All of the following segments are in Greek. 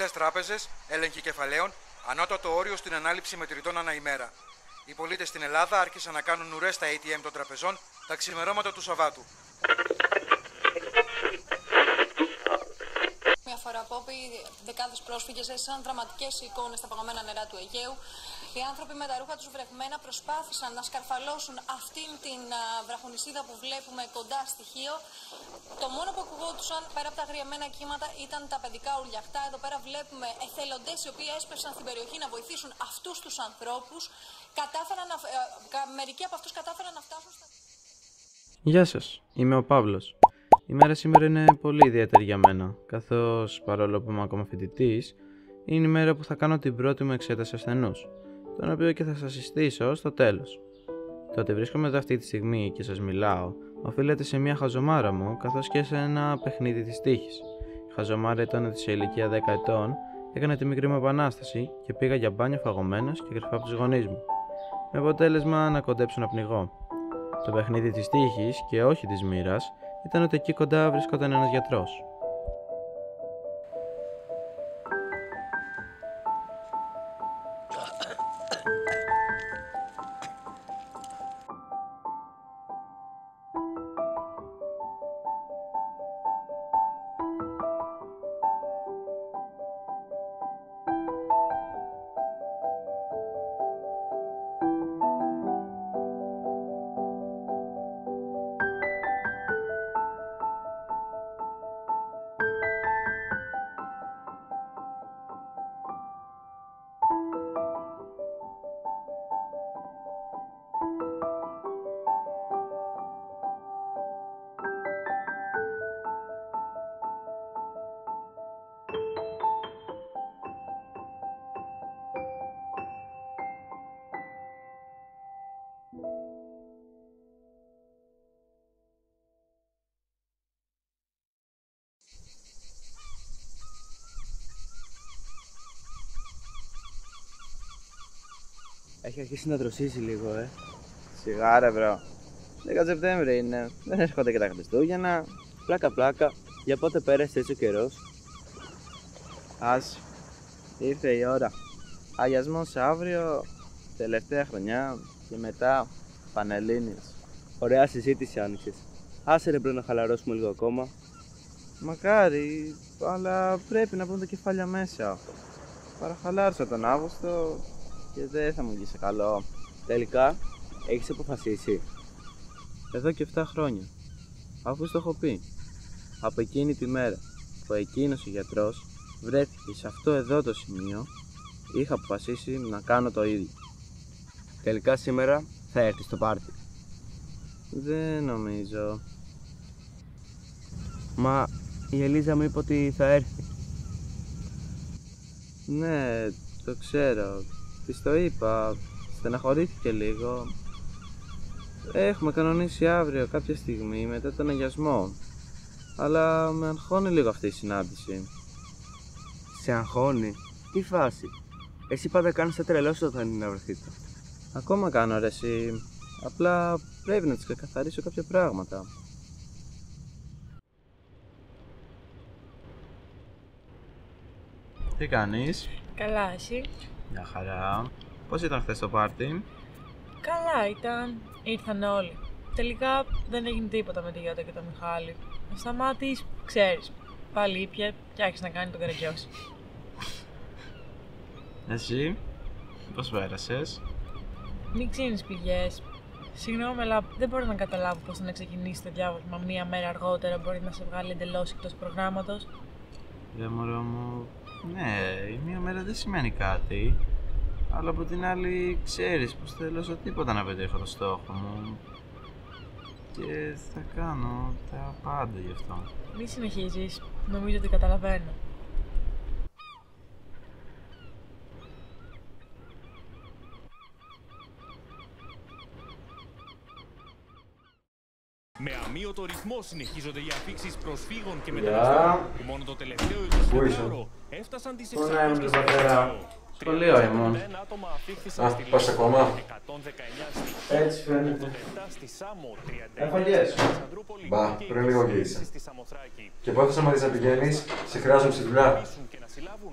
κλειστές τράπεζες, έλεγχοι κεφαλαίων, ανώτατο όριο στην ανάληψη μετρητών ανά ημέρα. Οι πολίτες στην Ελλάδα άρχισαν να κάνουν ουρές στα ATM των τραπεζών τα ξημερώματα του Σαββάτου. Μια φορά απόπη, δεκάδες πρόσφυγες έζησαν δραματικές εικόνες στα παγωμένα νερά του Αιγαίου. Οι άνθρωποι με τα ρούχα τους βρεγμένα προσπάθησαν να σκαρφαλώσουν αυτήν την βραχονισίδα που βλέπουμε κοντά στη Χίο. Το μόνο που ακουγόντουσαν πέρα από τα αγριεμένα κύματα ήταν τα παιδικά ουρλιαχτά. Εδώ πέρα βλέπουμε εθελοντές οι οποίοι έσπευσαν στην περιοχή να βοηθήσουν αυτούς τους ανθρώπους. Μερικοί από αυτούς κατάφεραν να φτάσουν στα... Γεια σας, είμαι ο Παύλος. Η μέρα σήμερα είναι πολύ ιδιαίτερη για μένα, καθώς παρόλο που είμαι ακόμα φοιτητής, είναι η μέρα που θα κάνω την πρώτη μου εξέταση ασθενούς, τον οποίο και θα σας συστήσω στο τέλος. Το ότι βρίσκομαι εδώ αυτή τη στιγμή και σας μιλάω, οφείλεται σε μια χαζομάρα μου, καθώς και σε ένα παιχνίδι της τύχης. Η χαζομάρα ήταν ότι σε ηλικία 10 ετών έκανα τη μικρή μου επανάσταση και πήγα για μπάνιο φαγωμένος και κρυφά από τους γονείς μου, με αποτέλεσμα να κοντέψω να πνιγώ. Το παιχνίδι της τύχης και όχι της μοίρας ήταν ότι εκεί κοντά βρισκόταν ένας γιατρός. Έχει αρχίσει να δροσίσει λίγο, Σιγά ρε μπρο. 10 Σεπτέμβρη είναι. Δεν έρχονται και τα Χριστούγεννα. Πλάκα. Για πότε πέρασε έτσι ο καιρός? Ας. Ήρθε η ώρα. Αγιασμός αύριο. Τελευταία χρονιά. Και μετά Πανελλήνιες. Ωραία συζήτηση άνοιξες. Άσε ρε μπρο να χαλαρώσουμε λίγο ακόμα. Μακάρι. Αλλά πρέπει να μπουν τα κεφάλια μέσα. Παραχαλάρωσα τον Αύγουστο. Και δεν θα μου βγει σε καλό. Τελικά, έχεις αποφασίσει? Εδώ και 7 χρόνια, αφού το έχω πει, από εκείνη τη μέρα που εκείνος ο γιατρός βρέθηκε σε αυτό εδώ το σημείο, είχα αποφασίσει να κάνω το ίδιο. Τελικά σήμερα θα έρθεις στο πάρτι? Δεν νομίζω. Μα η Ελίζα μου είπε ότι θα έρθει. Ναι, το ξέρω. Της το είπα, στεναχωρήθηκε λίγο. Έχουμε κανονίσει αύριο κάποια στιγμή μετά τον αγιασμό. Αλλά με αγχώνει λίγο αυτή η συνάντηση. Σε αγχώνει? Τι φάση? Εσύ πάντα κάνεις τα τρελό σου όταν είναι να βρεθείτε. Ακόμα κάνω ρε εσύ. Απλά πρέπει να της καθαρίσω κάποια πράγματα. Τι κάνεις? Καλά, εσύ? Μια χαρά. Πώς ήταν χθες το πάρτι? Καλά ήταν. Ήρθαν όλοι. Τελικά δεν έγινε τίποτα με τη Γιώτα και τον Μιχάλη. Ο Σταμάτης, ξέρεις, πάλι ήπια και άρχισε να κάνει τον καραγκιόση. Εσύ, πώς πέρασες? Μην ξύνεις πηγές. Συγγνώμη, αλλά δεν μπορώ να καταλάβω πώς να ξεκινήσει το διάβασμα μία μέρα αργότερα μπορεί να σε βγάλει εντελώς εκτός προγράμματος. Ρε μωρό μου, ναι, η μία μέρα δεν σημαίνει κάτι. Αλλά από την άλλη ξέρεις πως θέλω σε τίποτα να πετύχω το στόχο μου. Και θα κάνω τα πάντα γι' αυτό. Μη συνεχίζεις, νομίζω ότι καταλαβαίνω. Με αμύωτο ρυθμό συνεχίζονται οι αφήξεις προσφύγων και μεταναστών που μόνο το τελευταίο 24ωρο έφτασαν τις 600.000. Σχολείο ήμουν. Α, πας ακόμα? Έτσι φαίνεται. Έφαγες? Μπα, πριν λίγο γύρισα. Και πότε σταματήσεις να πηγαίνεις, σε χρειάζομαι στη δουλειά.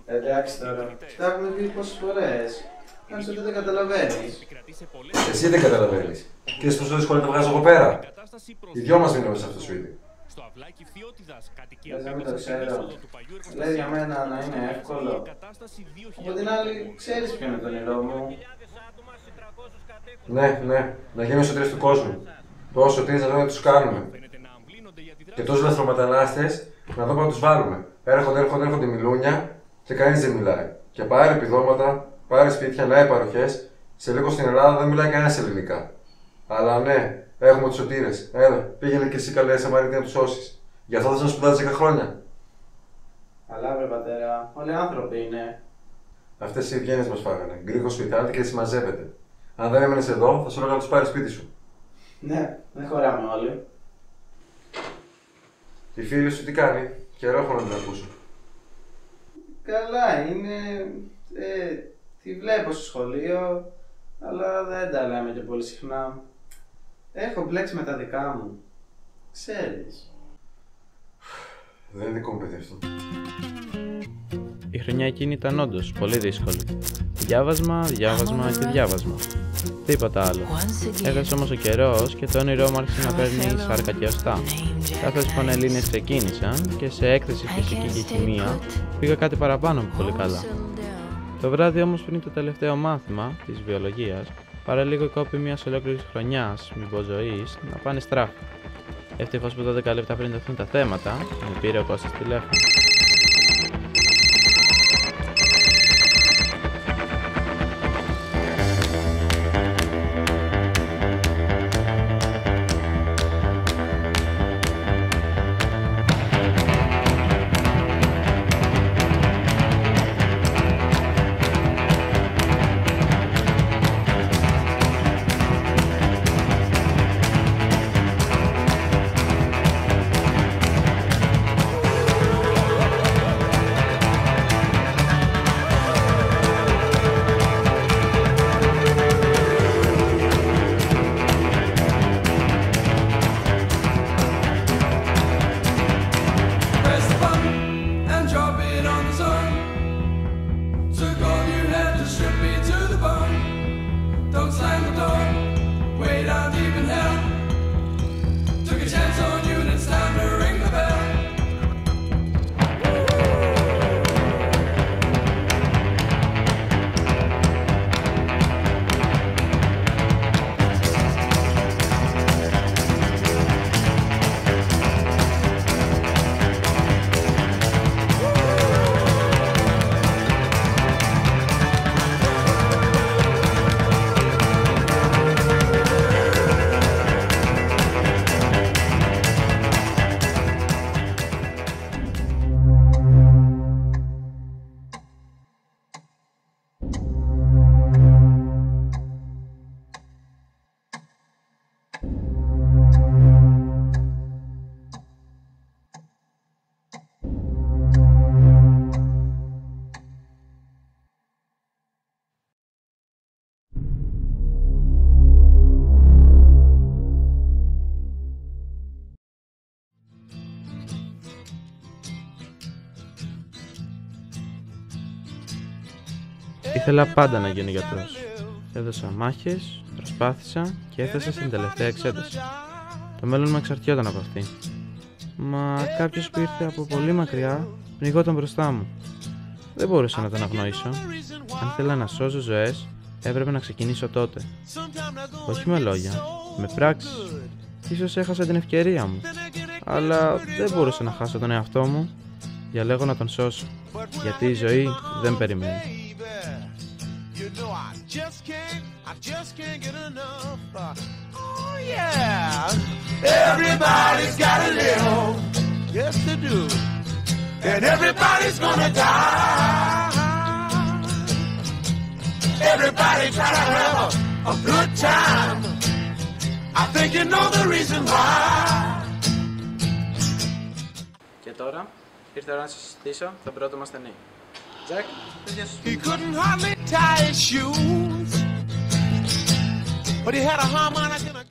Εντάξει τώρα. Τα έχουμε πει πόσες φορές. Κάνεις ότι δεν καταλαβαίνεις. Εσύ δεν καταλαβαίνεις. Ξέρεις πόσο δύσκολο είναι να βγάζω εγώ πέρα. Οι δυο μας μείνουμε σε αυτό το σπίτι. Δεν μην το ξέρω. Λέει για μένα να είναι εύκολο. Από την άλλη, ξέρεις ποιο είναι το όνειρό μου. Ναι, να γίνουμε σωτήρες του κόσμου. Τόσοι σωτήρες να δούμε να τους κάνουμε. Και τόσους λαθρομετανάστες να δούμε να τους βάλουμε. Έρχονται μιλούνια και κανείς δεν μιλάει. Και πάρε επιδόματα, πάρε σπίτια, να παροχές. Σε λίγο στην Ελλάδα δεν μιλάει κανένας ελληνικά. Αλλά ναι, έχουμε τους σωτήρες. Έλα, πήγαινε και εσύ καλέ Σαμαρίτη να τους σώσεις. Γι' αυτό θες να σπουδάζεις 10 χρόνια. Αλλά βρε πατέρα, όλοι άνθρωποι είναι. Αυτές οι ευγένειες μας φάγανε. Γκρίκο σπιτάλτη και συμμαζεύεται. Αν δεν έμενες εδώ, θα σου έλεγα να τους πάρεις σπίτι σου. Ναι, δεν χωράμε όλοι. Η φίλη σου τι κάνει, καιρό έχω να την ακούσω. Καλά είναι. Τη βλέπω στο σχολείο, αλλά δεν τα λέμε και πολύ συχνά. Έχω μπλέξει με τα δικά μου. Ξέρεις. Δεν είναι δικό μου παιδί αυτό. Η χρονιά εκείνη ήταν όντως πολύ δύσκολη. Διάβασμα και διάβασμα. Τίποτα άλλο. Έχασε όμως ο καιρός και το όνειρό μου άρχισε να παίρνει σάρκα και οστά. Καθώς οι Πανελλήνιες ξεκίνησαν και σε έκθεση φυσική και χημεία πήγα κάτι παραπάνω από πολύ καλά. Το βράδυ όμως πριν το τελευταίο μάθημα της βιολογίας, παραλίγο οι κόποι μιας ολόκληρης χρονιάς, μην πω ζωής, να πάνε στράφη. Ευτυχώς που 12 λεπτά πριν τεθούν τα θέματα, με πήρε ο Κώστας τηλέφωνο. Ήθελα πάντα να γίνω γιατρός. Έδωσα μάχες, προσπάθησα και έφτασα στην τελευταία εξέταση. Το μέλλον μου εξαρτιόταν από αυτή. Μα κάποιος που ήρθε από πολύ μακριά πνιγόταν μπροστά μου. Δεν μπορούσα να τον αγνοήσω. Αν ήθελα να σώζω ζωές, έπρεπε να ξεκινήσω τότε. Όχι με λόγια, με πράξεις. Ίσως έχασα την ευκαιρία μου, αλλά δεν μπορούσα να χάσω τον εαυτό μου. Διαλέγω να τον σώσω, γιατί η ζωή δεν περιμένει. Everybody's gotta live, yes they do, and everybody's gonna die. Everybody try to have a good time. I think you know the reason why. Και τώρα ήρθε η ώρα να σας συστήσω τον πρώτο μας ασθενή. Jack, He couldn't hardly tie his shoes, but he had a harmonica.